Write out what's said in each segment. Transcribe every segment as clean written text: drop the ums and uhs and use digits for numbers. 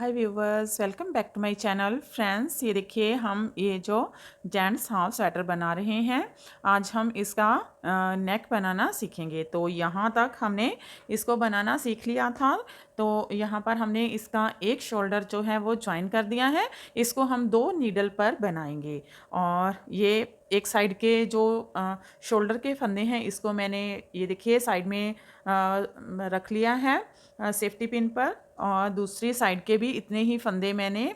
Hi viewers, welcome back to my channel. Friends, ये देखिए हम ये जो जेंट्स हाफ स्वेटर बना रहे हैं। आज हम इसका नेक बनाना सीखेंगे। तो यहाँ तक हमने इसको बनाना सीख लिया था। तो यहाँ पर हमने इसका एक शोल्डर जो है वो ज्वाइन कर दिया है। इसको हम 2 नीडल पर बनाएंगे। और ये एक साइड के जो शोल्डर के फंदे हैं, इसको मैंने ये देखिए साइड में रख लिया है सेफ्टी पिन पर। और दूसरी साइड के भी इतने ही फंदे मैंने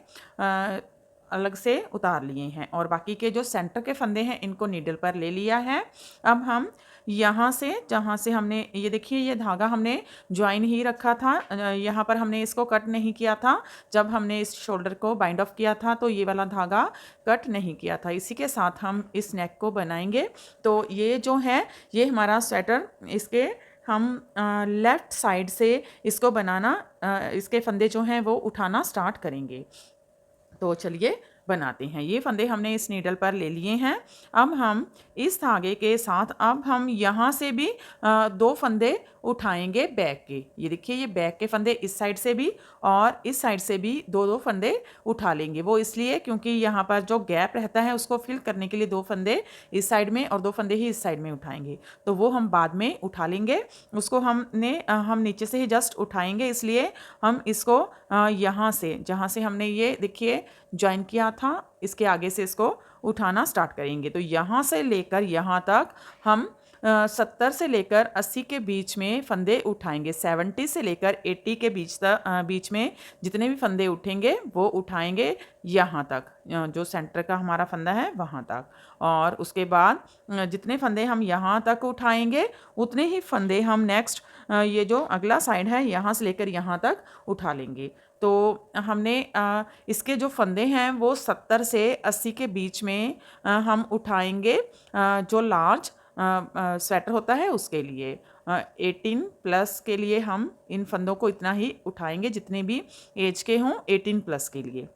अलग से उतार लिए हैं। और बाकी के जो सेंटर के फंदे हैं इनको नीडल पर ले लिया है। अब हम यहाँ से, जहाँ से हमने ये देखिए ये धागा हमने ज्वाइन ही रखा था, यहाँ पर हमने इसको कट नहीं किया था। जब हमने इस शोल्डर को बाइंड ऑफ किया था तो ये वाला धागा कट नहीं किया था। इसी के साथ हम इस नेक को बनाएंगे। तो ये जो है ये हमारा स्वेटर, इसके हम लेफ़्ट साइड से इसको बनाना, इसके फंदे जो हैं वो उठाना स्टार्ट करेंगे। तो चलिए बनाते हैं। ये फंदे हमने इस नीडल पर ले लिए हैं। अब हम इस धागे के साथ अब हम यहाँ से भी 2 फंदे उठाएंगे बैक के। ये देखिए ये बैक के फंदे इस साइड से भी और इस साइड से भी 2-2 फंदे उठा लेंगे। वो इसलिए क्योंकि यहाँ पर जो गैप रहता है उसको फिल करने के लिए 2 फंदे इस साइड में और 2 फंदे ही इस साइड में उठाएंगे। तो वो हम बाद में उठा लेंगे। उसको हम नीचे से ही जस्ट उठाएंगे। इसलिए हम इसको यहाँ से, जहाँ से हमने ये देखिए ज्वाइन किया था, इसके आगे से इसको उठाना स्टार्ट करेंगे। तो यहाँ से लेकर यहाँ तक हम 70 से लेकर 80 के बीच में फंदे उठाएंगे। 70 से लेकर 80 के बीच में जितने भी फंदे उठेंगे वो उठाएंगे यहाँ तक, जो सेंटर का हमारा फंदा है वहाँ तक। और उसके बाद जितने फंदे हम यहाँ तक उठाएंगे उतने ही फंदे हम नेक्स्ट ये जो अगला साइड है यहाँ से लेकर यहाँ तक उठा लेंगे। तो हमने इसके जो फंदे हैं वो 70 से 80 के बीच में हम उठाएंगे। जो लार्ज स्वेटर होता है उसके लिए 18 प्लस के लिए हम इन फंदों को इतना ही उठाएंगे, जितने भी एज के हों 18 प्लस के लिए।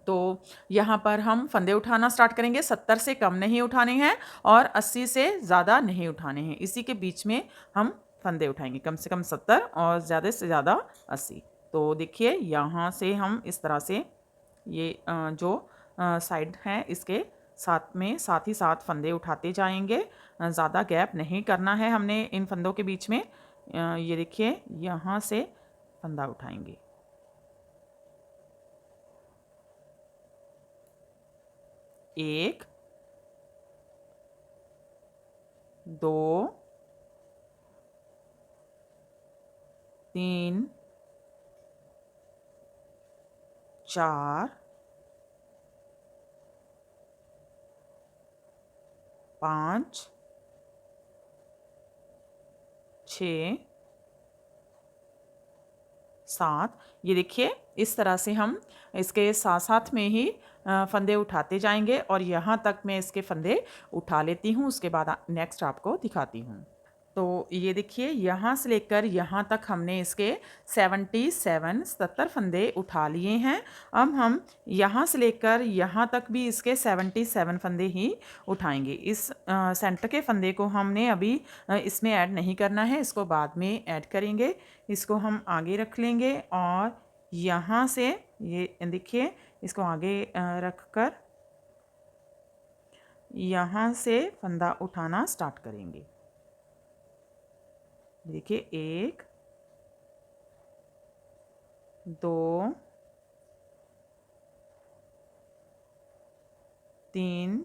तो यहाँ पर हम फंदे उठाना स्टार्ट करेंगे। 70 से कम नहीं उठाने हैं और 80 से ज़्यादा नहीं उठाने हैं। इसी के बीच में हम फंदे उठाएंगे, कम से कम 70 और ज़्यादा से ज़्यादा 80। तो देखिए यहाँ से हम इस तरह से ये जो साइड है इसके साथ ही साथ फंदे उठाते जाएंगे। ज़्यादा गैप नहीं करना है हमने इन फंदों के बीच में। ये देखिए यहाँ से फंदा उठाएंगे। एक, 2, 3, 4, 5, 6, 7। ये देखिए इस तरह से हम इसके साथ साथ में ही फंदे उठाते जाएंगे। और यहाँ तक मैं इसके फंदे उठा लेती हूँ, उसके बाद नेक्स्ट आपको दिखाती हूँ। तो ये देखिए यहाँ से लेकर यहाँ तक हमने इसके 77 फंदे उठा लिए हैं। अब हम यहाँ से लेकर यहाँ तक भी इसके 77 फंदे ही उठाएंगे। इस सेंटर के फंदे को हमने अभी इसमें ऐड नहीं करना है, इसको बाद में ऐड करेंगे। इसको हम आगे रख लेंगे और यहाँ से ये देखिए इसको आगे रख कर यहाँ से फंदा उठाना स्टार्ट करेंगे। देखिए 1, 2, 3,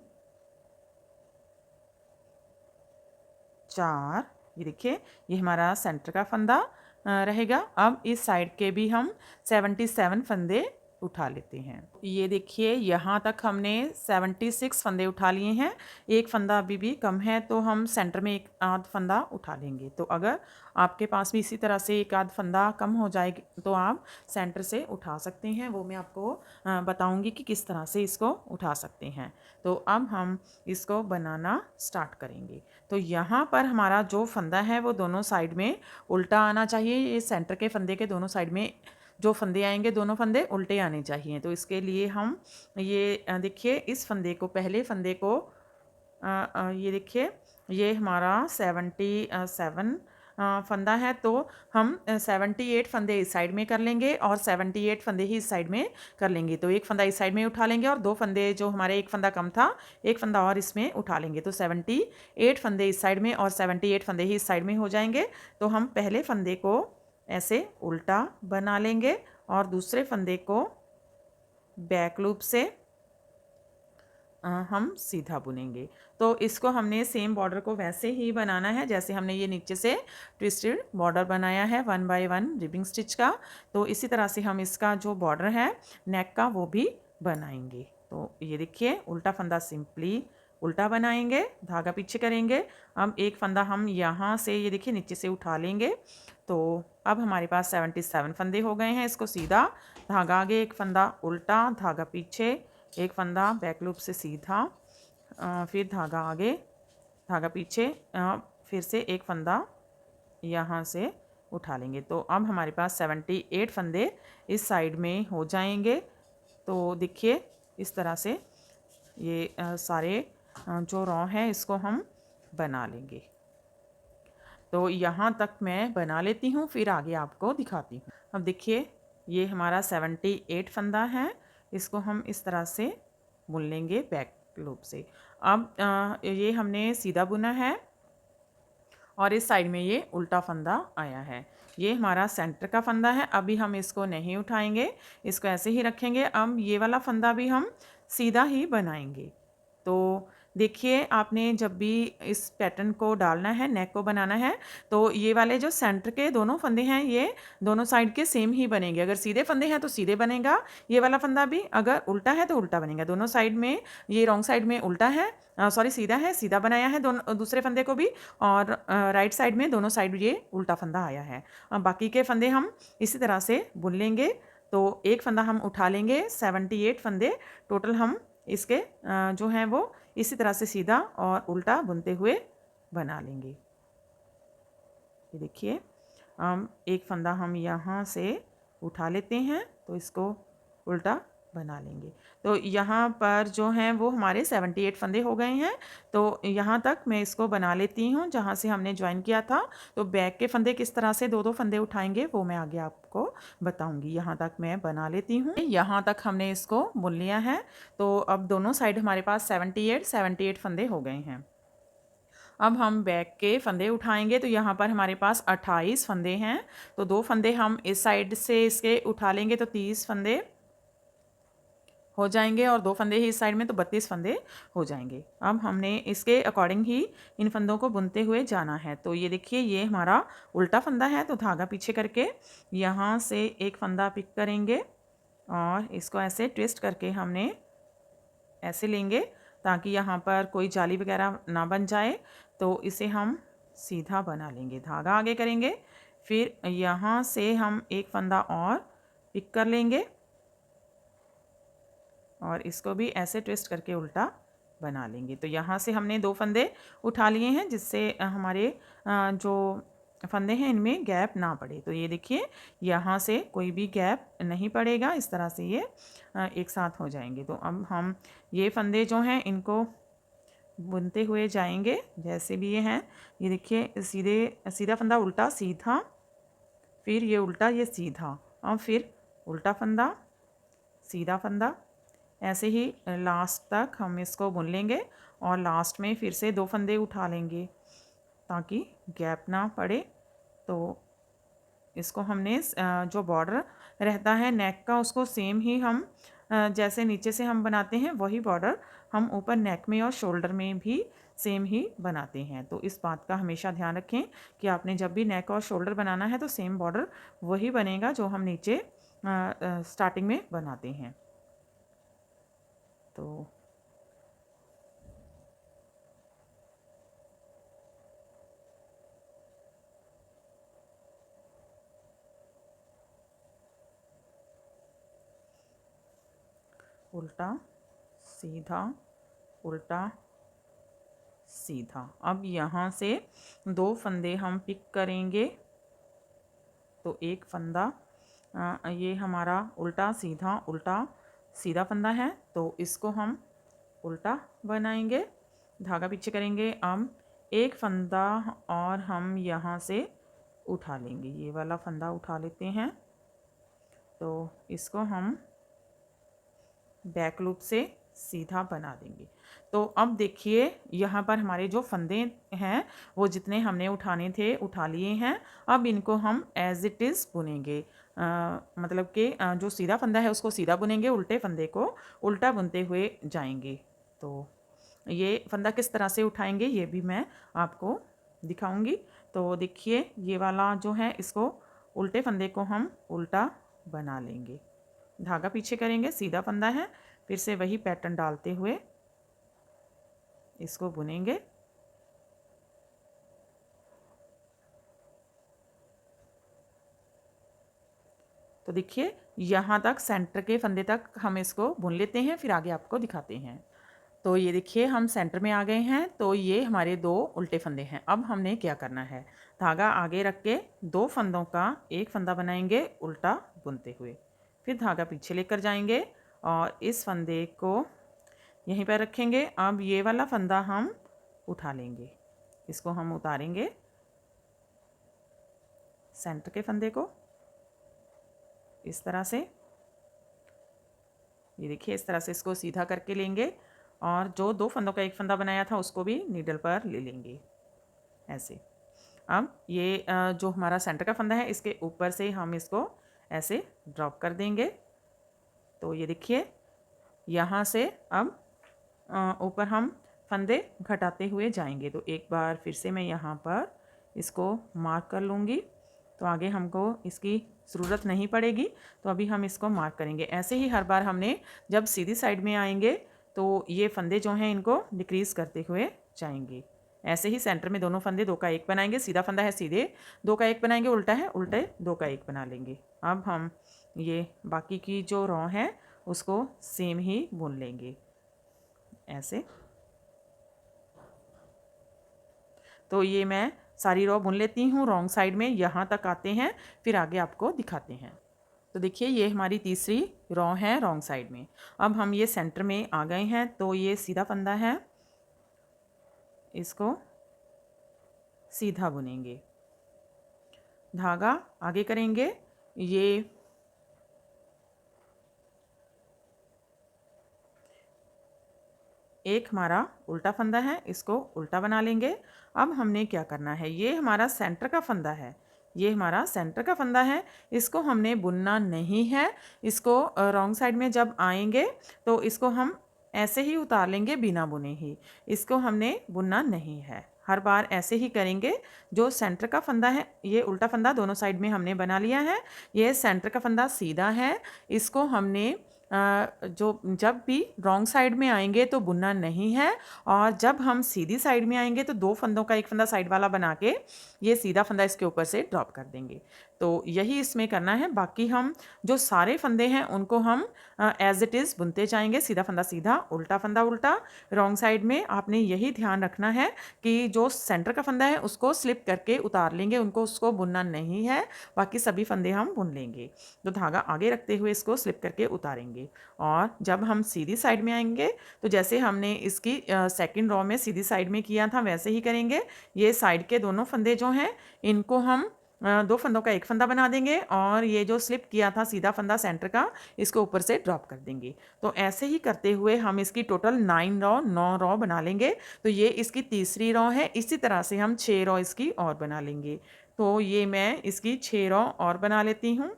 4। ये देखिए ये हमारा सेंटर का फंदा रहेगा। अब इस साइड के भी हम 77 फंदे उठा लेते हैं। ये देखिए यहाँ तक हमने 76 फंदे उठा लिए हैं। एक फंदा अभी भी कम है तो हम सेंटर में एक आध फंदा उठा लेंगे। तो अगर आपके पास भी इसी तरह से एक आध फंदा कम हो जाएगी तो आप सेंटर से उठा सकते हैं। वो मैं आपको बताऊंगी कि किस तरह से इसको उठा सकते हैं। तो अब हम इसको बनाना स्टार्ट करेंगे। तो यहाँ पर हमारा जो फंदा है वो दोनों साइड में उल्टा आना चाहिए। ये सेंटर के फंदे के दोनों साइड में जो फंदे आएंगे दोनों फंदे उल्टे आने चाहिए। तो इसके लिए हम ये देखिए इस फंदे को, पहले फंदे को ये देखिए ये हमारा 77 फंदा है तो हम 78 फंदे इस साइड में कर लेंगे और 78 फंदे ही इस साइड में कर लेंगे। तो एक फंदा इस साइड में उठा लेंगे और 2 फंदे जो हमारे, एक फंदा कम था, एक फंदा और इसमें उठा लेंगे। तो 78 फंदे इस साइड में और 78 फंदे ही इस साइड में हो जाएंगे। तो हम पहले फंदे को ऐसे उल्टा बना लेंगे और दूसरे फंदे को बैक लूप से हम सीधा बुनेंगे। तो इसको हमने सेम बॉर्डर को वैसे ही बनाना है जैसे हमने ये नीचे से ट्विस्टेड बॉर्डर बनाया है 1 बाय 1 रिबिंग स्टिच का। तो इसी तरह से हम इसका जो बॉर्डर है नेक का वो भी बनाएंगे। तो ये देखिए उल्टा फंदा सिंपली उल्टा बनाएंगे, धागा पीछे करेंगे। अब एक फंदा हम यहाँ से ये देखिए नीचे से उठा लेंगे। तो अब हमारे पास 77 फंदे हो गए हैं। इसको सीधा, धागा आगे, एक फंदा उल्टा, धागा पीछे, एक फंदा बैक लूप से सीधा, फिर धागा आगे, धागा पीछे, फिर से एक फंदा यहाँ से उठा लेंगे। तो अब हमारे पास 78 फंदे इस साइड में हो जाएंगे। तो देखिए इस तरह से ये सारे जो रॉ हैं इसको हम बना लेंगे। तो यहाँ तक मैं बना लेती हूँ, फिर आगे आपको दिखाती हूँ। अब देखिए ये हमारा 78 फंदा है, इसको हम इस तरह से बुन लेंगे बैक लूप से। अब ये हमने सीधा बुना है और इस साइड में ये उल्टा फंदा आया है। ये हमारा सेंटर का फंदा है। अभी हम इसको नहीं उठाएंगे, इसको ऐसे ही रखेंगे। अब ये वाला फंदा भी हम सीधा ही बनाएंगे। तो देखिए आपने जब भी इस पैटर्न को डालना है, नेक को बनाना है, तो ये वाले जो सेंटर के दोनों फंदे हैं ये दोनों साइड के सेम ही बनेंगे। अगर सीधे फंदे हैं तो सीधे बनेगा ये वाला फंदा भी, अगर उल्टा है तो उल्टा बनेगा। दोनों साइड में, ये रॉन्ग साइड में उल्टा है, सॉरी सीधा है, सीधा बनाया है दोनों दूसरे फंदे को भी, और राइट साइड में दोनों साइड ये उल्टा फंदा आया है। बाकी के फंदे हम इसी तरह से बुन लेंगे। तो एक फंदा हम उठा लेंगे, 78 फंदे टोटल हम इसके जो हैं वो इसी तरह से सीधा और उल्टा बुनते हुए बना लेंगे। ये देखिए एक फंदा हम यहाँ से उठा लेते हैं तो इसको उल्टा बना लेंगे। तो यहाँ पर जो हैं वो हमारे 78 फंदे हो गए हैं। तो यहाँ तक मैं इसको बना लेती हूँ जहाँ से हमने ज्वाइन किया था। तो बैक के फंदे किस तरह से दो दो फंदे उठाएंगे वो मैं आगे आपको बताऊँगी। यहाँ तक मैं बना लेती हूँ। यहाँ तक हमने इसको बुन लिया है। तो अब दोनों साइड हमारे पास 78 फंदे हो गए हैं। अब हम बैक के फंदे उठाएंगे। तो यहाँ पर हमारे पास 28 फंदे हैं। तो 2 फंदे हम इस साइड से इसके उठा लेंगे तो 30 फंदे हो जाएंगे और 2 फंदे ही इस साइड में तो 32 फंदे हो जाएंगे। अब हमने इसके अकॉर्डिंग ही इन फंदों को बुनते हुए जाना है। तो ये देखिए ये हमारा उल्टा फंदा है, तो धागा पीछे करके यहाँ से एक फंदा पिक करेंगे और इसको ऐसे ट्विस्ट करके हमने ऐसे लेंगे ताकि यहाँ पर कोई जाली वगैरह ना बन जाए। तो इसे हम सीधा बना लेंगे, धागा आगे करेंगे, फिर यहाँ से हम एक फंदा और पिक कर लेंगे और इसको भी ऐसे ट्विस्ट करके उल्टा बना लेंगे। तो यहाँ से हमने 2 फंदे उठा लिए हैं जिससे हमारे जो फंदे हैं इनमें गैप ना पड़े। तो ये देखिए यहाँ से कोई भी गैप नहीं पड़ेगा, इस तरह से ये एक साथ हो जाएंगे। तो अब हम ये फंदे जो हैं इनको बुनते हुए जाएंगे जैसे भी ये हैं। ये देखिए सीधा फंदा उल्टा सीधा, फिर ये उल्टा ये सीधा, और फिर उल्टा फंदा सीधा फंदा, ऐसे ही लास्ट तक हम इसको बुन लेंगे और लास्ट में फिर से 2 फंदे उठा लेंगे ताकि गैप ना पड़े। तो इसको हमने जो बॉर्डर रहता है नेक का उसको सेम ही हम जैसे नीचे से हम बनाते हैं वही बॉर्डर हम ऊपर नेक में और शोल्डर में भी सेम ही बनाते हैं। तो इस बात का हमेशा ध्यान रखें कि आपने जब भी नेक और शोल्डर बनाना है तो सेम बॉर्डर वही बनेगा जो हम नीचे स्टार्टिंग में बनाते हैं। तो उल्टा सीधा उल्टा सीधा। अब यहाँ से 2 फंदे हम पिक करेंगे। तो एक फंदा ये हमारा उल्टा सीधा फंदा है, तो इसको हम उल्टा बनाएंगे, धागा पीछे करेंगे। अब एक फंदा और हम यहाँ से उठा लेंगे। ये वाला फंदा उठा लेते हैं। तो इसको हम बैक लूप से सीधा बना देंगे। तो अब देखिए यहाँ पर हमारे जो फंदे हैं वो जितने हमने उठाने थे उठा लिए हैं। अब इनको हम एज इट इज़ बुनेंगे। मतलब कि जो सीधा फंदा है उसको सीधा बुनेंगे, उल्टे फंदे को उल्टा बुनते हुए जाएंगे। तो ये फंदा किस तरह से उठाएंगे ये भी मैं आपको दिखाऊंगी। तो देखिए ये वाला जो है इसको उल्टे फंदे को हम उल्टा बना लेंगे, धागा पीछे करेंगे, सीधा फंदा है, फिर से वही पैटर्न डालते हुए इसको बुनेंगे। तो देखिए यहाँ तक सेंटर के फंदे तक हम इसको बुन लेते हैं, फिर आगे आपको दिखाते हैं। तो ये देखिए हम सेंटर में आ गए हैं। तो ये हमारे 2 उल्टे फंदे हैं। अब हमने क्या करना है, धागा आगे रख के 2 फंदों का एक फंदा बनाएंगे उल्टा बुनते हुए, फिर धागा पीछे लेकर जाएंगे और इस फंदे को यहीं पर रखेंगे। अब ये वाला फंदा हम उठा लेंगे, इसको हम उतारेंगे सेंटर के फंदे को इस तरह से। ये देखिए इस तरह से इसको सीधा करके लेंगे और जो 2 फंदों का एक फंदा बनाया था उसको भी नीडल पर ले लेंगे ऐसे। अब ये जो हमारा सेंटर का फंदा है इसके ऊपर से हम इसको ऐसे ड्रॉप कर देंगे। तो ये देखिए यहाँ से अब ऊपर हम फंदे घटाते हुए जाएंगे। तो एक बार फिर से मैं यहाँ पर इसको मार्क कर लूँगी। तो आगे हमको इसकी ज़रूरत नहीं पड़ेगी, तो अभी हम इसको मार्क करेंगे। ऐसे ही हर बार हमने जब सीधी साइड में आएंगे तो ये फंदे जो हैं इनको डिक्रीज़ करते हुए जाएंगे। ऐसे ही सेंटर में दोनों फंदे 2 का 1 बनाएंगे, सीधा फंदा है सीधे 2 का 1 बनाएंगे, उल्टा है उल्टे 2 का 1 बना लेंगे। अब हम ये बाकी की जो रॉ है उसको सेम ही बुन लेंगे ऐसे। तो ये मैं सारी रॉ बुन लेती हूँ रॉन्ग साइड में, यहाँ तक आते हैं, फिर आगे आपको दिखाते हैं। तो देखिए ये हमारी तीसरी रॉ है रॉन्ग साइड में। अब हम ये सेंटर में आ गए हैं। तो ये सीधा फंदा है, इसको सीधा बुनेंगे, धागा आगे करेंगे। ये एक हमारा उल्टा फंदा है, इसको उल्टा बना लेंगे। अब हमने क्या करना है, ये हमारा सेंटर का फंदा है, ये हमारा सेंटर का फंदा है, इसको हमने बुनना नहीं है। इसको रॉन्ग साइड में जब आएंगे तो इसको हम ऐसे ही उतार लेंगे बिना बुने ही, इसको हमने बुनना नहीं है। हर बार ऐसे ही करेंगे। जो सेंटर का फंदा है ये उल्टा फंदा दोनों साइड में हमने बना लिया है। ये सेंटर का फंदा सीधा है, इसको हमने जो जब भी रॉन्ग साइड में आएंगे तो बुनना नहीं है, और जब हम सीधी साइड में आएंगे तो 2 फंदों का एक फंदा साइड वाला बना के ये सीधा फंदा इसके ऊपर से ड्रॉप कर देंगे। तो यही इसमें करना है। बाकी हम जो सारे फंदे हैं उनको हम एज इट इज़ बुनते जाएंगे, सीधा फंदा सीधा उल्टा फंदा उल्टा। रॉन्ग साइड में आपने यही ध्यान रखना है कि जो सेंटर का फंदा है उसको स्लिप करके उतार लेंगे, उनको उसको बुनना नहीं है, बाकी सभी फंदे हम बुन लेंगे। तो धागा आगे रखते हुए इसको स्लिप करके उतारेंगे। और जब हम सीधी साइड में आएंगे तो जैसे हमने इसकी सेकंड रॉ में सीधी साइड में किया था वैसे ही करेंगे। ये साइड के दोनों फंदे जो हैं इनको हम 2 फंदों का एक फंदा बना देंगे और ये जो स्लिप किया था सीधा फंदा सेंटर का इसको ऊपर से ड्रॉप कर देंगे। तो ऐसे ही करते हुए हम इसकी टोटल 9 रॉ बना लेंगे। तो ये इसकी तीसरी रॉ है। इसी तरह से हम 6 रॉ इसकी और बना लेंगे। तो ये मैं इसकी 6 रॉ और बना लेती हूँ।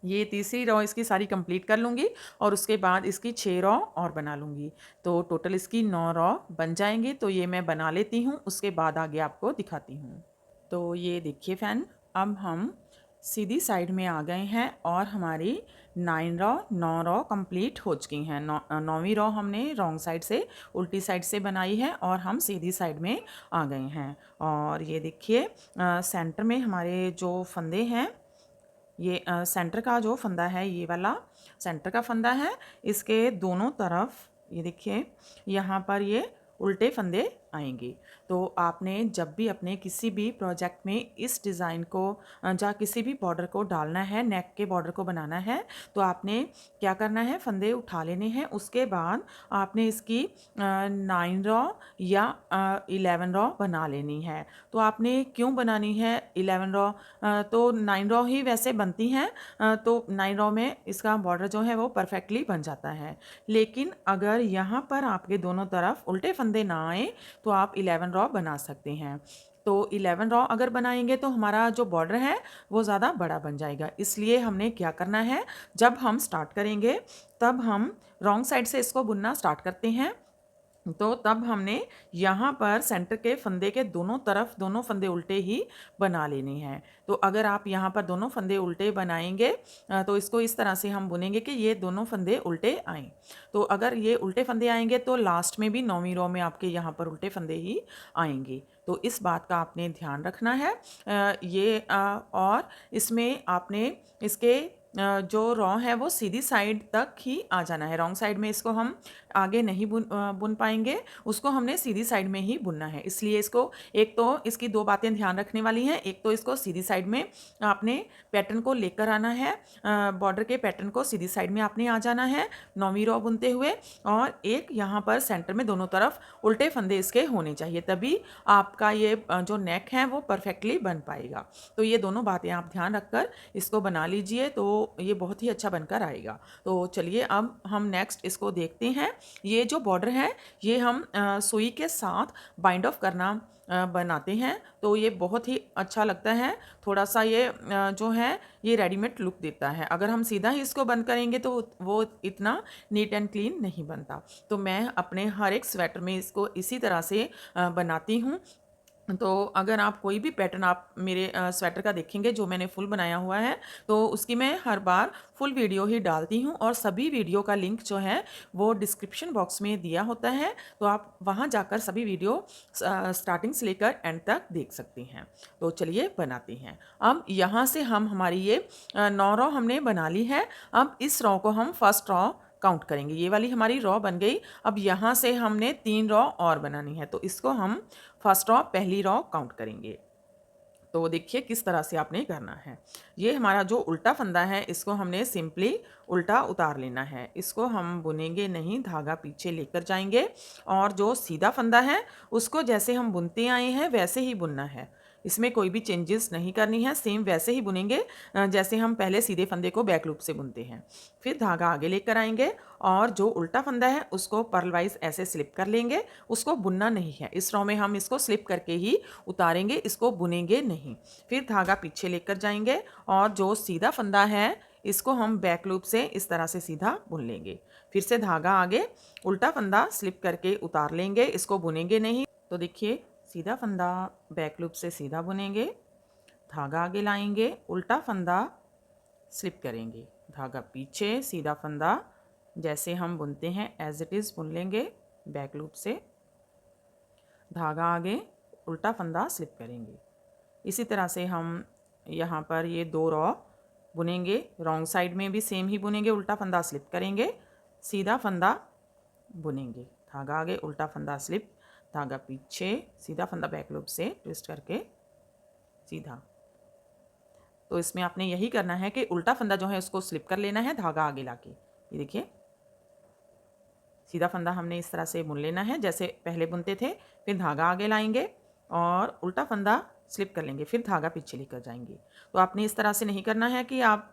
ये तीसरी रॉ इसकी सारी कंप्लीट कर लूँगी और उसके बाद इसकी 6 रॉ और बना लूँगी। तो टोटल इसकी 9 रॉ बन जाएंगी। तो ये मैं बना लेती हूँ, उसके बाद आगे आपको दिखाती हूँ। तो ये देखिए फ्रेंड, अब हम सीधी साइड में आ गए हैं और हमारी 9 रॉ कंप्लीट हो चुकी हैं। 9वीं रॉ हमने रॉन्ग साइड से उल्टी साइड से बनाई है और हम सीधी साइड में आ गए हैं। और ये देखिए सेंटर में हमारे जो फंदे हैं, ये सेंटर का जो फंदा है ये वाला सेंटर का फंदा है, इसके दोनों तरफ ये देखिए यहाँ पर ये उल्टे फंदे आएंगे। तो आपने जब भी अपने किसी भी प्रोजेक्ट में इस डिज़ाइन को या किसी भी बॉर्डर को डालना है, नेक के बॉर्डर को बनाना है, तो आपने क्या करना है, फंदे उठा लेने हैं। उसके बाद आपने इसकी 9 रॉ या 11 रॉ बना लेनी है। तो आपने क्यों बनानी है 11 रॉ? तो 9 रॉ ही वैसे बनती हैं, तो 9 रॉ में इसका बॉर्डर जो है वो परफेक्टली बन जाता है। लेकिन अगर यहाँ पर आपके दोनों तरफ उल्टे फंदे ना आए तो आप 11 रॉ बना सकते हैं। तो 11 रॉ अगर बनाएंगे तो हमारा जो बॉर्डर है वो ज़्यादा बड़ा बन जाएगा। इसलिए हमने क्या करना है, जब हम स्टार्ट करेंगे तब हम रॉन्ग साइड से इसको बुनना स्टार्ट करते हैं। तो तब हमने यहाँ पर सेंटर के फंदे के दोनों तरफ दोनों फंदे उल्टे ही बना लेने हैं। तो अगर आप यहाँ पर दोनों फंदे उल्टे बनाएंगे तो इसको इस तरह से हम बुनेंगे कि ये दोनों फंदे उल्टे आएँ। तो अगर ये उल्टे फंदे आएंगे तो लास्ट में भी 9वीं रो में आपके यहाँ पर उल्टे फंदे ही आएंगे। तो इस बात का आपने ध्यान रखना है। और इसमें आपने इसके जो रॉ है वो सीधी साइड तक ही आ जाना है। रॉन्ग साइड में इसको हम आगे नहीं बुन पाएंगे, उसको हमने सीधी साइड में ही बुनना है। इसलिए इसको एक तो इसकी दो बातें ध्यान रखने वाली हैं। एक तो इसको सीधी साइड में आपने पैटर्न को लेकर आना है, बॉर्डर के पैटर्न को सीधी साइड में आपने आ जाना है 9वीं रॉ बुनते हुए। और एक यहाँ पर सेंटर में दोनों तरफ उल्टे फंदे इसके होने चाहिए, तभी आपका ये जो नेक है वो परफेक्टली बन पाएगा। तो ये दोनों बातें आप ध्यान रखकर इसको बना लीजिए, तो ये बहुत ही अच्छा बनकर आएगा। तो चलिए अब हम नेक्स्ट इसको देखते हैं। ये जो बॉर्डर है ये हम सुई के साथ बाइंड ऑफ करना बनाते हैं, तो ये बहुत ही अच्छा लगता है। थोड़ा सा ये जो है ये रेडीमेड लुक देता है। अगर हम सीधा ही इसको बंद करेंगे तो वो इतना नीट एंड क्लीन नहीं बनता। तो मैं अपने हर एक स्वेटर में इसको इसी तरह से बनाती हूँ। तो अगर आप कोई भी पैटर्न आप मेरे स्वेटर का देखेंगे जो मैंने फुल बनाया हुआ है, तो उसकी मैं हर बार फुल वीडियो ही डालती हूँ, और सभी वीडियो का लिंक जो है वो डिस्क्रिप्शन बॉक्स में दिया होता है। तो आप वहाँ जाकर सभी वीडियो स्टार्टिंग से लेकर एंड तक देख सकते हैं। तो चलिए बनाते हैं। अब यहाँ से हम हमारी ये 9 रॉ हमने बना ली है। अब इस रॉ को हम फर्स्ट रॉ काउंट करेंगे। ये वाली हमारी रॉ बन गई। अब यहाँ से हमने 3 रॉ और बनानी है, तो इसको हम फर्स्ट रॉ पहली रॉ काउंट करेंगे। तो देखिए किस तरह से आपने करना है। ये हमारा जो उल्टा फंदा है इसको हमने सिंपली उल्टा उतार लेना है। इसको हम बुनेंगे नहीं, धागा पीछे लेकर जाएंगे, और जो सीधा फंदा है उसको जैसे हम बुनते आए हैं वैसे ही बुनना है। इसमें कोई भी चेंजेस नहीं करनी है, सेम वैसे ही बुनेंगे जैसे हम पहले सीधे फंदे को बैक लूप से बुनते हैं। फिर धागा आगे लेकर आएंगे और जो उल्टा फंदा है उसको पर्ल वाइज ऐसे स्लिप कर लेंगे। उसको बुनना नहीं है, इस रॉ में हम इसको स्लिप करके ही उतारेंगे, इसको बुनेंगे नहीं। फिर धागा पीछे लेकर जाएंगे और जो सीधा फंदा है इसको हम बैक लूप से इस तरह से सीधा बुन लेंगे। फिर से धागा आगे, उल्टा फंदा स्लिप करके उतार लेंगे, इसको बुनेंगे नहीं। तो देखिए सीधा फंदा बैक लूप से सीधा बुनेंगे, धागा आगे लाएंगे, उल्टा फंदा स्लिप करेंगे, धागा पीछे, सीधा फंदा जैसे हम बुनते हैं एज इट इज़ बुन लेंगे, बैक लूप से धागा आगे, उल्टा फंदा स्लिप करेंगे। इसी तरह से हम यहाँ पर ये 2 रॉ बुनेंगे। रॉन्ग साइड में भी सेम ही बुनेंगे, उल्टा फंदा स्लिप करेंगे, सीधा फंदा बुनेंगे, धागा आगे, उल्टा फंदा स्लिप, धागा पीछे, सीधा फंदा बैक लूप से ट्विस्ट करके सीधा। तो इसमें आपने यही करना है कि उल्टा फंदा जो है उसको स्लिप कर लेना है, धागा आगे लाके। ये देखिए सीधा फंदा हमने इस तरह से बुन लेना है जैसे पहले बुनते थे। फिर धागा आगे लाएंगे और उल्टा फंदा स्लिप कर लेंगे, फिर धागा पीछे लेकर जाएंगे। तो आपने इस तरह से नहीं करना है कि आप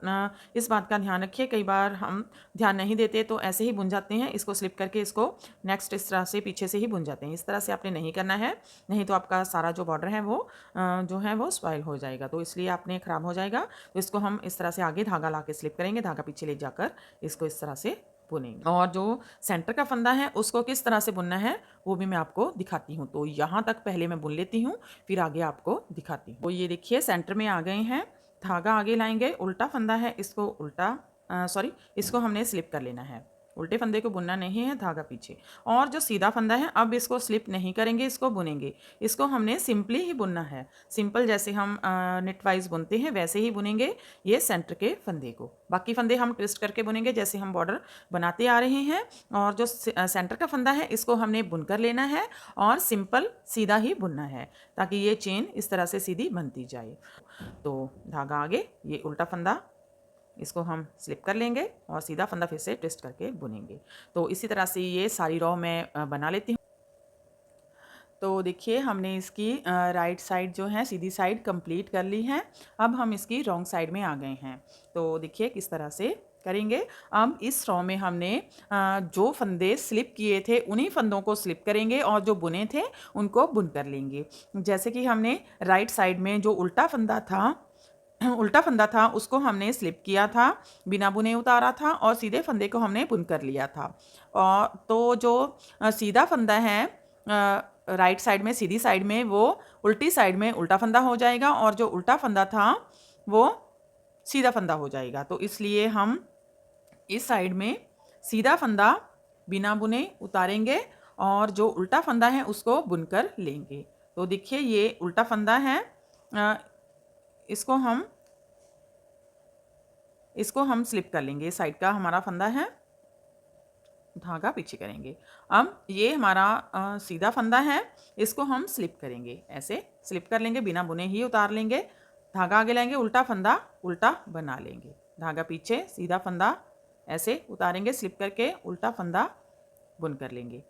इस बात का ध्यान रखिए, कई बार हम ध्यान नहीं देते तो ऐसे ही बुन जाते हैं, इसको स्लिप करके इसको नेक्स्ट इस तरह से पीछे से ही बुन जाते हैं। इस तरह से आपने नहीं करना है, नहीं तो आपका सारा जो बॉर्डर है वो जो है वो स्पॉइल हो जाएगा, तो इसलिए आपने ख़राब हो जाएगा। तो इसको हम इस तरह से आगे धागा ला के स्लिप करेंगे, धागा पीछे ले जाकर इसको इस तरह से बुनेंगे। और जो सेंटर का फंदा है उसको किस तरह से बुनना है वो भी मैं आपको दिखाती हूँ। तो यहाँ तक पहले मैं बुन लेती हूँ, फिर आगे आपको दिखाती हूँ। तो ये देखिए सेंटर में आ गए हैं, धागा आगे लाएंगे, उल्टा फंदा है इसको इसको हमने स्लिप कर लेना है। उल्टे फंदे को बुनना नहीं है, धागा पीछे। और जो सीधा फंदा है, अब इसको स्लिप नहीं करेंगे, इसको बुनेंगे। इसको हमने सिंपली ही बुनना है, सिंपल जैसे हम नेट वाइज बुनते हैं वैसे ही बुनेंगे ये सेंटर के फंदे को। बाकी फंदे हम ट्विस्ट करके बुनेंगे जैसे हम बॉर्डर बनाते आ रहे हैं। और जो सेंटर का फंदा है इसको हमने बुनकर लेना है और सिंपल सीधा ही बुनना है, ताकि ये चेन इस तरह से सीधी बनती जाए। तो धागा आगे, ये उल्टा फंदा, इसको हम स्लिप कर लेंगे और सीधा फंदा फिर से ट्विस्ट करके बुनेंगे। तो इसी तरह से ये सारी रो मैं बना लेती हूँ। तो देखिए हमने इसकी राइट साइड जो है सीधी साइड कंप्लीट कर ली है। अब हम इसकी रॉन्ग साइड में आ गए हैं। तो देखिए किस तरह से करेंगे। अब इस रो में हमने जो फंदे स्लिप किए थे उन्हीं फंदों को स्लिप करेंगे और जो बुने थे उनको बुन कर लेंगे। जैसे कि हमने राइट साइड में जो उल्टा फंदा था उसको हमने स्लिप किया था, बिना बुने उतारा था और सीधे फंदे को हमने बुन कर लिया था। और तो जो सीधा फंदा है राइट साइड में सीधी साइड में, वो उल्टी साइड में उल्टा फंदा हो जाएगा और जो उल्टा फंदा था वो सीधा फंदा हो जाएगा। तो इसलिए हम इस साइड में सीधा फंदा बिना बुने उतारेंगे और जो उल्टा फंदा है उसको बुनकर लेंगे। तो देखिए ये उल्टा फंदा है, इसको हम स्लिप कर लेंगे। इस साइड का हमारा फंदा है, धागा पीछे करेंगे। अब ये हमारा सीधा फंदा है, इसको हम स्लिप करेंगे, ऐसे स्लिप कर लेंगे, बिना बुने ही उतार लेंगे। धागा आगे लाएंगे, उल्टा फंदा उल्टा बना लेंगे, धागा पीछे, सीधा फंदा ऐसे उतारेंगे, स्लिप करके उल्टा फंदा बुन कर लेंगे।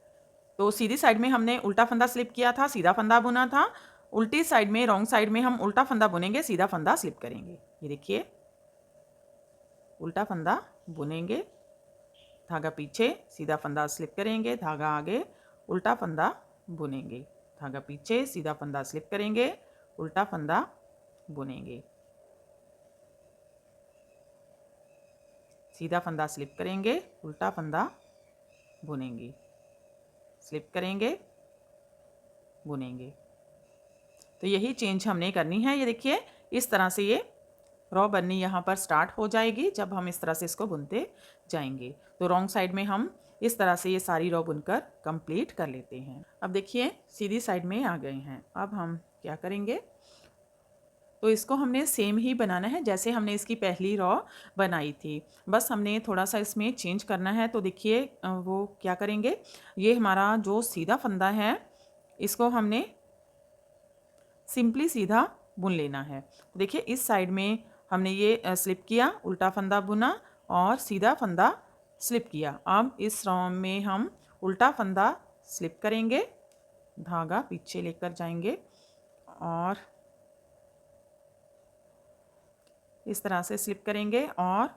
तो सीधी साइड में हमने उल्टा फंदा स्लिप किया था, सीधा फंदा बुना था। उल्टी साइड में, रॉन्ग साइड में हम उल्टा फंदा बुनेंगे, सीधा फंदा स्लिप करेंगे। ये देखिए उल्टा फंदा बुनेंगे, धागा पीछे, सीधा फंदा स्लिप करेंगे, धागा आगे, उल्टा फंदा बुनेंगे, धागा पीछे, सीधा फंदा स्लिप करेंगे, उल्टा फंदा बुनेंगे, सीधा फंदा स्लिप करेंगे, उल्टा फंदा बुनेंगे, स्लिप करेंगे, बुनेंगे। तो यही चेंज हमने करनी है। ये देखिए इस तरह से ये रॉ बननी यहाँ पर स्टार्ट हो जाएगी जब हम इस तरह से इसको बुनते जाएंगे। तो रॉन्ग साइड में हम इस तरह से ये सारी रॉ बुनकर कंप्लीट कर लेते हैं। अब देखिए सीधी साइड में आ गए हैं। अब हम क्या करेंगे, तो इसको हमने सेम ही बनाना है जैसे हमने इसकी पहली रॉ बनाई थी, बस हमने थोड़ा सा इसमें चेंज करना है। तो देखिए वो क्या करेंगे, ये हमारा जो सीधा फंदा है इसको हमने सिंपली सीधा बुन लेना है। तो देखिए इस साइड में हमने ये स्लिप किया, उल्टा फंदा बुना और सीधा फंदा स्लिप किया। अब इस रॉ में हम उल्टा फंदा स्लिप करेंगे, धागा पीछे लेकर जाएंगे और इस तरह से स्लिप करेंगे और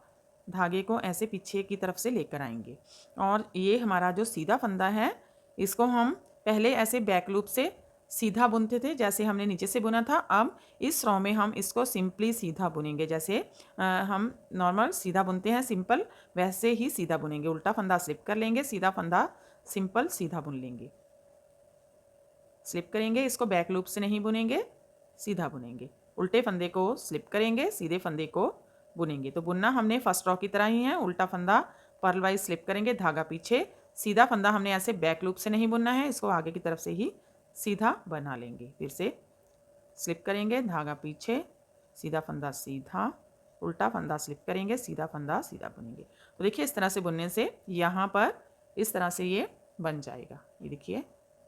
धागे को ऐसे पीछे की तरफ से लेकर आएंगे। और ये हमारा जो सीधा फंदा है इसको हम पहले ऐसे बैक लूप से सीधा बुनते थे जैसे हमने नीचे से बुना था। अब इस रॉ में हम इसको सिंपली सीधा बुनेंगे, जैसे हम नॉर्मल सीधा बुनते हैं सिंपल, वैसे ही सीधा बुनेंगे। उल्टा फंदा स्लिप कर लेंगे, सीधा फंदा सिंपल सीधा बुन लेंगे, स्लिप करेंगे, इसको बैक लूप से नहीं बुनेंगे, सीधा बुनेंगे। उल्टे फंदे को स्लिप करेंगे, सीधे फंदे को बुनेंगे। तो बुनना हमने फर्स्ट रॉ की तरह ही है, उल्टा फंदा पर्ल वाइज स्लिप करेंगे, धागा पीछे, सीधा फंदा हमने ऐसे बैक लूप से नहीं बुनना है, इसको आगे की तरफ से ही सीधा बना लेंगे। फिर से स्लिप करेंगे, धागा पीछे, सीधा फंदा सीधा, उल्टा फंदा स्लिप करेंगे, सीधा फंदा सीधा बुनेंगे। तो देखिए इस तरह से बुनने से यहाँ पर इस तरह से ये बन जाएगा। ये देखिए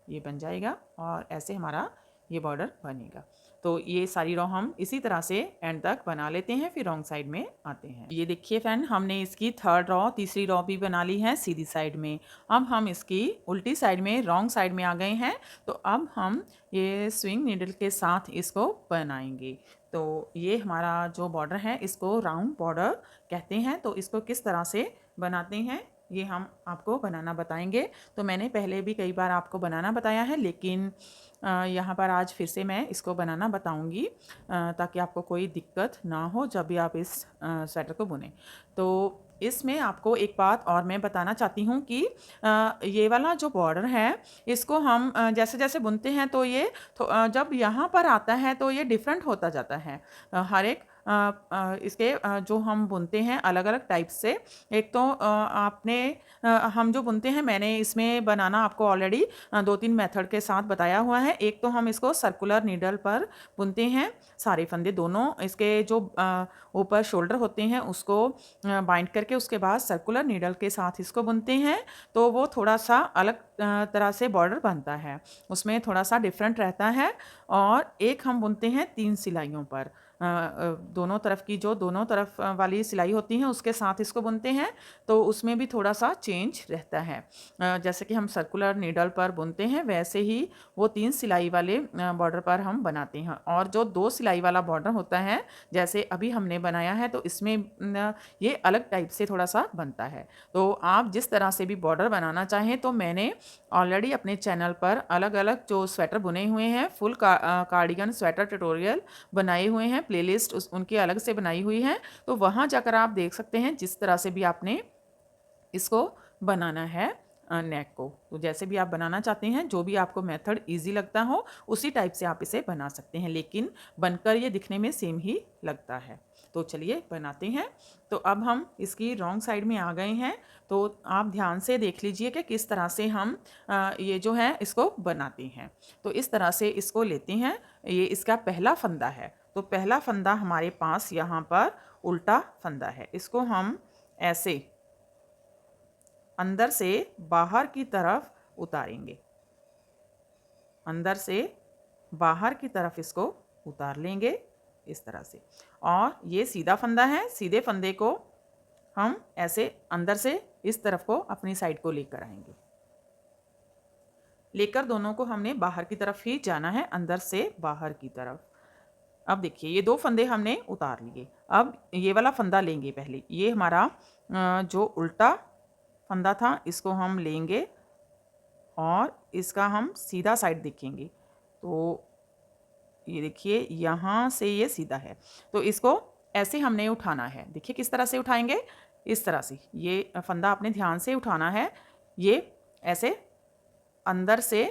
ये बन जाएगा और ऐसे हमारा ये बॉर्डर बनेगा। तो ये सारी रॉ हम इसी तरह से एंड तक बना लेते हैं, फिर रॉन्ग साइड में आते हैं। ये देखिए फ्रेंड, हमने इसकी थर्ड रॉ, तीसरी रॉ भी बना ली है सीधी साइड में। अब हम इसकी उल्टी साइड में, रॉन्ग साइड में आ गए हैं। तो अब हम ये स्विंग नीडल के साथ इसको बनाएंगे। तो ये हमारा जो बॉर्डर है इसको राउंड बॉर्डर कहते हैं। तो इसको किस तरह से बनाते हैं ये हम आपको बनाना बताएंगे। तो मैंने पहले भी कई बार आपको बनाना बताया है, लेकिन यहाँ पर आज फिर से मैं इसको बनाना बताऊंगी ताकि आपको कोई दिक्कत ना हो जब भी आप इस स्वेटर को बुनें। तो इसमें आपको एक बात और मैं बताना चाहती हूँ कि ये वाला जो बॉर्डर है इसको हम जैसे जैसे बुनते हैं तो ये जब यहाँ पर आता है तो ये डिफरेंट होता जाता है। हर एक इसके जो हम बुनते हैं अलग अलग टाइप से। एक तो हम जो बुनते हैं, मैंने इसमें बनाना आपको ऑलरेडी 2-3 मेथड के साथ बताया हुआ है। एक तो हम इसको सर्कुलर नीडल पर बुनते हैं, सारे फंदे दोनों इसके जो ऊपर शोल्डर होते हैं उसको बाइंड करके उसके बाद सर्कुलर नीडल के साथ इसको बुनते हैं, तो वो थोड़ा सा अलग तरह से बॉर्डर बनता है, उसमें थोड़ा सा डिफरेंट रहता है। और एक हम बुनते हैं 3 सिलाइयों पर, दोनों तरफ की जो दोनों तरफ वाली सिलाई होती हैं उसके साथ इसको बुनते हैं, तो उसमें भी थोड़ा सा चेंज रहता है। जैसे कि हम सर्कुलर नीडल पर बुनते हैं वैसे ही वो 3 सिलाई वाले बॉर्डर पर हम बनाते हैं। और जो 2 सिलाई वाला बॉर्डर होता है जैसे अभी हमने बनाया है, तो इसमें ये अलग टाइप से थोड़ा सा बनता है। तो आप जिस तरह से भी बॉर्डर बनाना चाहें, तो मैंने ऑलरेडी अपने चैनल पर अलग अलग जो स्वेटर बुने हुए हैं, फुल कार्डिगन स्वेटर ट्यूटोरियल बनाए हुए हैं, प्लेलिस्ट उनकी अलग से बनाई हुई है, तो वहाँ जाकर आप देख सकते हैं जिस तरह से भी आपने इसको बनाना है नेक को। तो जैसे भी आप बनाना चाहते हैं, जो भी आपको मेथड इजी लगता हो उसी टाइप से आप इसे बना सकते हैं, लेकिन बनकर ये दिखने में सेम ही लगता है। तो चलिए बनाते हैं। तो अब हम इसकी रॉन्ग साइड में आ गए हैं, तो आप ध्यान से देख लीजिए कि किस तरह से हम ये जो है इसको बनाते हैं। तो इस तरह से इसको लेते हैं, ये इसका पहला फंदा है। तो पहला फंदा हमारे पास यहाँ पर उल्टा फंदा है, इसको हम ऐसे अंदर से बाहर की तरफ उतारेंगे, अंदर से बाहर की तरफ इसको उतार लेंगे इस तरह से। और ये सीधा फंदा है, सीधे फंदे को हम ऐसे अंदर से इस तरफ को अपनी साइड को लेकर आएंगे, लेकर दोनों को हमने बाहर की तरफ ही जाना है, अंदर से बाहर की तरफ। अब देखिए ये 2 फंदे हमने उतार लिए, अब ये वाला फंदा लेंगे पहले। ये हमारा जो उल्टा फंदा था इसको हम लेंगे और इसका हम सीधा साइड देखेंगे। तो ये देखिए यहाँ से ये सीधा है, तो इसको ऐसे हमने उठाना है। देखिए किस तरह से उठाएंगे, इस तरह से ये फंदा आपने ध्यान से उठाना है, ये ऐसे अंदर से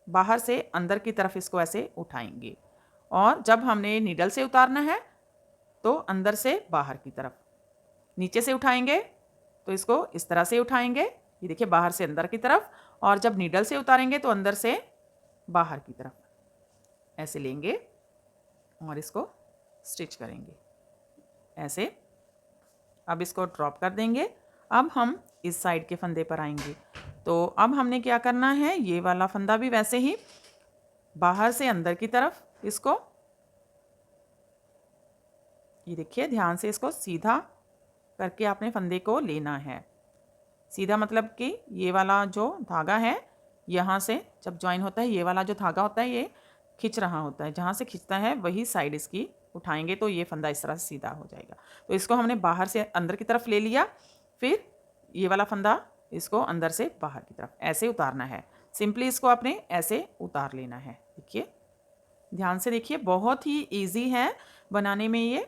बाहर से अंदर की तरफ इसको ऐसे उठाएंगे। और जब हमने नीडल से उतारना है तो अंदर से बाहर की तरफ, नीचे से उठाएंगे तो इसको इस तरह से उठाएंगे, ये देखिए बाहर से अंदर की तरफ। और जब नीडल से उतारेंगे तो अंदर से बाहर की तरफ ऐसे लेंगे और इसको स्टिच करेंगे ऐसे। अब इसको ड्रॉप कर देंगे। अब हम इस साइड के फंदे पर आएंगे, तो अब हमने क्या करना है, ये वाला फंदा भी वैसे ही बाहर से अंदर की तरफ इसको, ये देखिए ध्यान से इसको सीधा करके आपने फंदे को लेना है। सीधा मतलब कि ये वाला जो धागा है यहाँ से जब ज्वाइन होता है, ये वाला जो धागा होता है ये खिंच रहा होता है, जहाँ से खिंचता है वही साइड इसकी उठाएंगे तो ये फंदा इस तरह से सीधा हो जाएगा। तो इसको हमने बाहर से अंदर की तरफ ले लिया, फिर ये वाला फंदा इसको अंदर से बाहर की तरफ ऐसे उतारना है। सिंपली इसको आपने ऐसे उतार लेना है। देखिए ध्यान से देखिए, बहुत ही ईजी है बनाने में ये।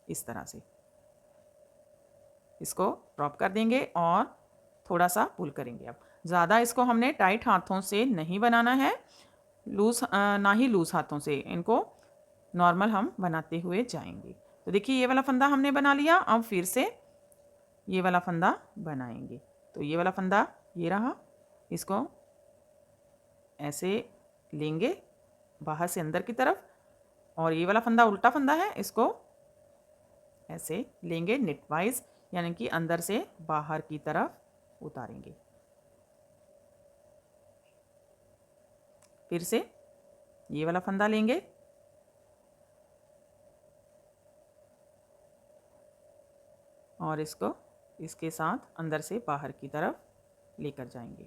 इस तरह से इसको ड्रॉप कर देंगे और थोड़ा सा पुल करेंगे। अब ज़्यादा इसको हमने टाइट हाथों से नहीं बनाना है, ना ही लूज़ हाथों से, इनको नॉर्मल हम बनाते हुए जाएंगे। तो देखिए ये वाला फंदा हमने बना लिया, अब फिर से ये वाला फंदा बनाएंगे। तो ये वाला फंदा ये रहा, इसको ऐसे लेंगे बाहर से अंदर की तरफ। और ये वाला फंदा उल्टा फंदा है, इसको ऐसे लेंगे नेट वाइज, यानी कि अंदर से बाहर की तरफ उतारेंगे। फिर से ये वाला फंदा लेंगे और इसको इसके साथ अंदर से बाहर की तरफ लेकर जाएंगे।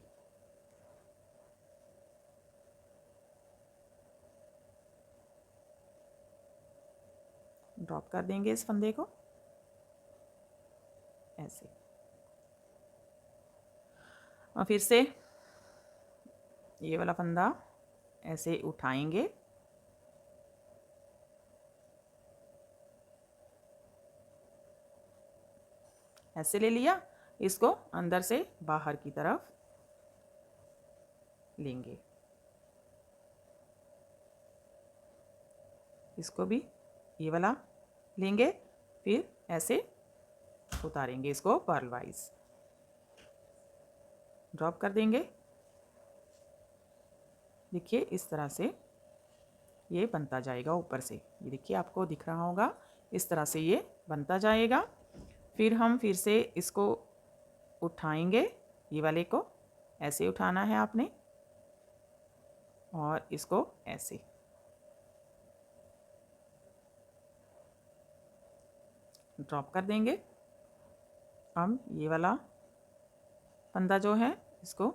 ड्रॉप कर देंगे इस फंदे को ऐसे। और फिर से ये वाला फंदा ऐसे उठाएंगे ऐसे ले लिया, इसको अंदर से बाहर की तरफ लेंगे, इसको भी ये वाला लेंगे, फिर ऐसे उतारेंगे इसको पर्ल वाइज, ड्रॉप कर देंगे। देखिए इस तरह से ये बनता जाएगा ऊपर से, ये देखिए आपको दिख रहा होगा, इस तरह से ये बनता जाएगा। फिर हम फिर से इसको उठाएंगे, ये वाले को ऐसे उठाना है आपने, और इसको ऐसे, ड्रॉप कर देंगे। हम ये वाला फंदा जो है इसको,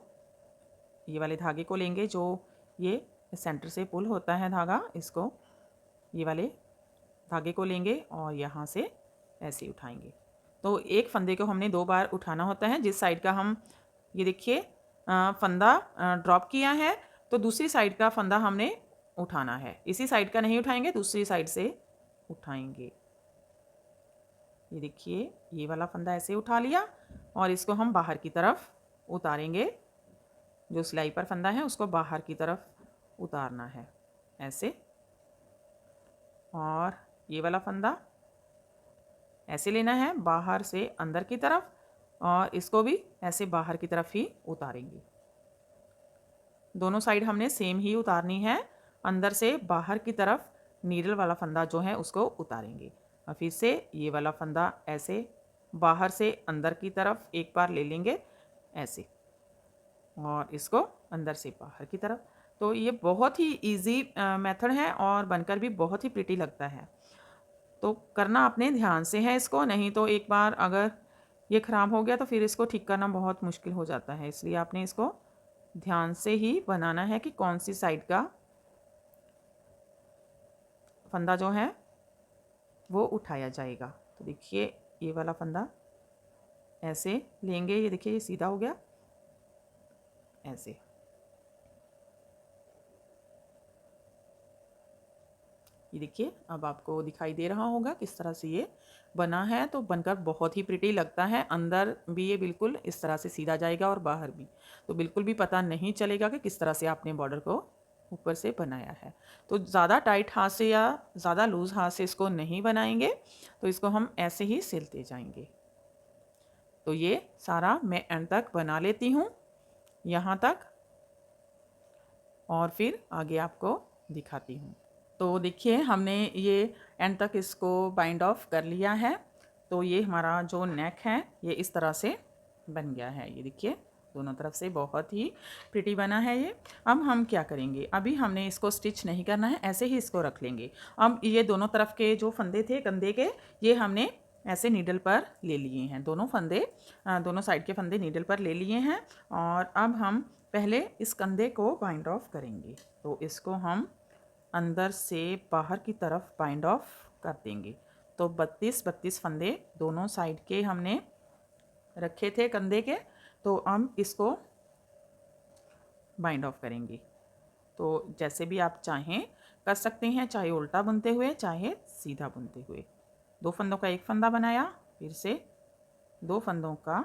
ये वाले धागे को लेंगे, जो ये सेंटर से पुल होता है धागा, इसको ये वाले धागे को लेंगे और यहाँ से ऐसे उठाएंगे। तो एक फंदे को हमने 2 बार उठाना होता है, जिस साइड का हम ये देखिए फंदा ड्रॉप किया है, तो दूसरी साइड का फंदा हमने उठाना है। इसी साइड का नहीं उठाएंगे, दूसरी साइड से उठाएंगे। ये देखिए ये वाला फंदा ऐसे उठा लिया और इसको हम बाहर की तरफ उतारेंगे। जो सिलाई पर फंदा है उसको बाहर की तरफ उतारना है ऐसे, और ये वाला फंदा ऐसे लेना है बाहर से अंदर की तरफ, और इसको भी ऐसे बाहर की तरफ ही उतारेंगे। दोनों साइड हमने सेम ही उतारनी है। अंदर से बाहर की तरफ नीडल वाला फंदा जो है उसको उतारेंगे, और फिर से ये वाला फंदा ऐसे बाहर से अंदर की तरफ एक बार ले लेंगे ऐसे, और इसको अंदर से बाहर की तरफ। तो ये बहुत ही इजी मेथड है और बनकर भी बहुत ही प्रिटी लगता है। तो करना आपने ध्यान से है इसको, नहीं तो एक बार अगर ये ख़राब हो गया तो फिर इसको ठीक करना बहुत मुश्किल हो जाता है। इसलिए आपने इसको ध्यान से ही बनाना है कि कौन सी साइड का फंदा जो है वो उठाया जाएगा। तो देखिए ये वाला फंदा ऐसे लेंगे, ये देखिए ये सीधा हो गया ऐसे। ये देखिए अब आपको दिखाई दे रहा होगा किस तरह से ये बना है। तो बनकर बहुत ही प्रिटी लगता है। अंदर भी ये बिल्कुल इस तरह से सीधा जाएगा और बाहर भी, तो बिल्कुल भी पता नहीं चलेगा कि किस तरह से आपने बॉर्डर को ऊपर से बनाया है। तो ज़्यादा टाइट हाथ से या ज़्यादा लूज़ हाथ से इसको नहीं बनाएंगे, तो इसको हम ऐसे ही सिलते जाएंगे। तो ये सारा मैं एंड तक बना लेती हूँ यहाँ तक, और फिर आगे आपको दिखाती हूँ। तो देखिए हमने ये एंड तक इसको बाइंड ऑफ कर लिया है। तो ये हमारा जो नेक है ये इस तरह से बन गया है। ये देखिए दोनों तरफ से बहुत ही प्रिटी बना है ये। अब हम क्या करेंगे, अभी हमने इसको स्टिच नहीं करना है, ऐसे ही इसको रख लेंगे। अब ये दोनों तरफ के जो फंदे थे कंधे के, ये हमने ऐसे नीडल पर ले लिए हैं। दोनों फंदे, दोनों साइड के फंदे नीडल पर ले लिए हैं। और अब हम पहले इस कंधे को बाइंड ऑफ करेंगे। तो इसको हम अंदर से बाहर की तरफ बाइंड ऑफ कर देंगे। तो 32 फंदे दोनों साइड के हमने रखे थे कंधे के, तो हम इसको बाइंड ऑफ करेंगे। तो जैसे भी आप चाहें कर सकते हैं, चाहे उल्टा बुनते हुए चाहे सीधा बुनते हुए। 2 फंदों का एक फंदा बनाया, फिर से 2 फंदों का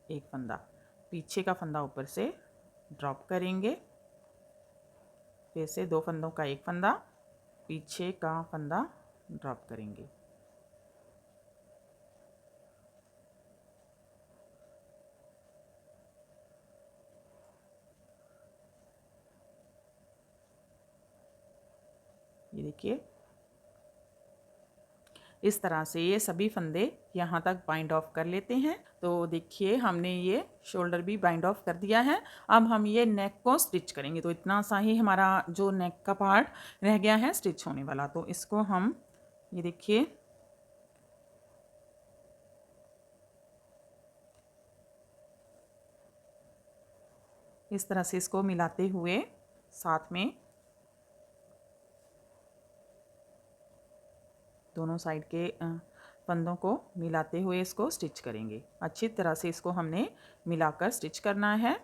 एक फंदा, पीछे का फंदा ऊपर से ड्रॉप करेंगे, फिर से 2 फंदों का एक फंदा, पीछे का फंदा ड्रॉप करेंगे। ये देखिए इस तरह से ये सभी फंदे यहाँ तक बाइंड ऑफ कर लेते हैं। तो देखिए हमने ये शोल्डर भी बाइंड ऑफ कर दिया है। अब हम ये नेक को स्टिच करेंगे। तो इतना सा ही हमारा जो नेक का पार्ट रह गया है स्टिच होने वाला। तो इसको हम ये देखिए इस तरह से इसको मिलाते हुए साथ में दोनों साइड के फंदों को मिलाते हुए इसको स्टिच करेंगे। अच्छी तरह से इसको हमने मिलाकर स्टिच करना है।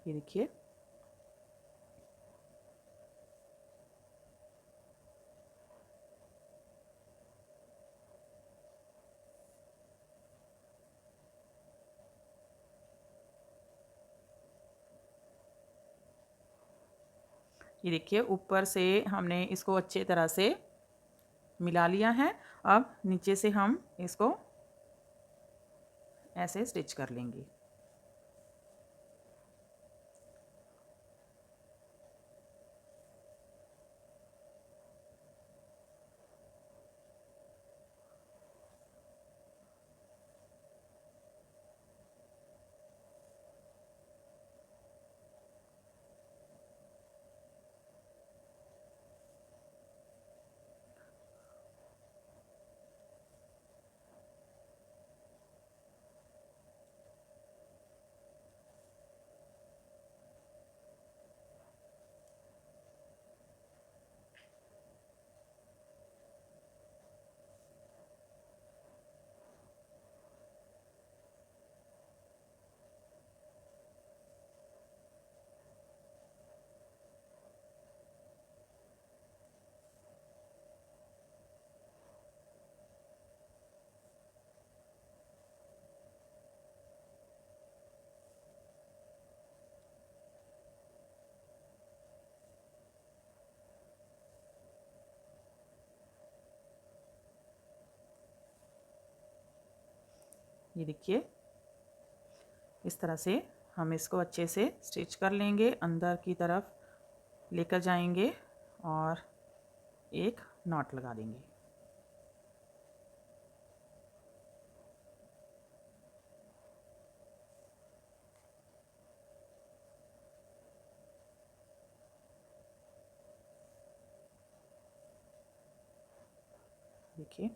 ये देखिए। ये देखिए ऊपर से हमने इसको अच्छे तरह से मिला लिया है। अब नीचे से हम इसको ऐसे स्टिच कर लेंगे। ये देखिए इस तरह से हम इसको अच्छे से स्टिच कर लेंगे, अंदर की तरफ लेकर जाएंगे और एक नॉट लगा देंगे। देखिए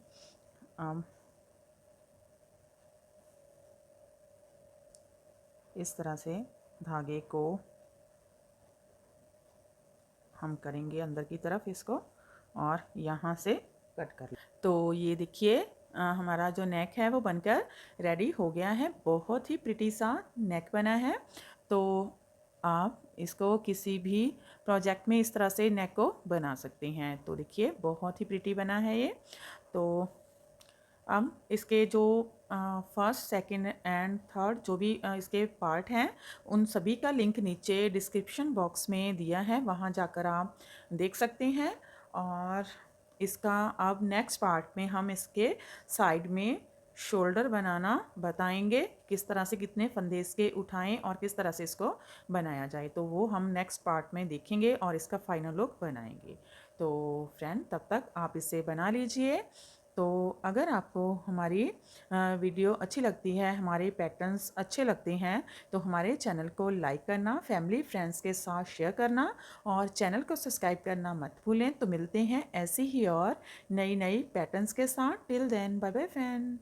इस तरह से धागे को हम करेंगे अंदर की तरफ इसको और यहाँ से कट कर। तो ये देखिए हमारा जो नेक है वो बनकर रेडी हो गया है। बहुत ही प्रिटी सा नेक बना है। तो आप इसको किसी भी प्रोजेक्ट में इस तरह से नेक को बना सकते हैं। तो देखिए बहुत ही प्रिटी बना है ये। तो अब इसके जो फर्स्ट सेकंड एंड थर्ड जो भी इसके पार्ट हैं उन सभी का लिंक नीचे डिस्क्रिप्शन बॉक्स में दिया है, वहाँ जाकर आप देख सकते हैं। और इसका अब नेक्स्ट पार्ट में हम इसके साइड में शोल्डर बनाना बताएंगे, किस तरह से कितने फंदे इसके उठाएं और किस तरह से इसको बनाया जाए। तो वो हम नेक्स्ट पार्ट में देखेंगे और इसका फाइनल लुक बनाएंगे। तो फ्रेंड तब तक आप इसे बना लीजिए। तो अगर आपको हमारी वीडियो अच्छी लगती है, हमारे पैटर्न्स अच्छे लगते हैं, तो हमारे चैनल को लाइक करना, फैमिली फ्रेंड्स के साथ शेयर करना और चैनल को सब्सक्राइब करना मत भूलें। तो मिलते हैं ऐसी ही और नई नई पैटर्न्स के साथ। Till then bye bye friend.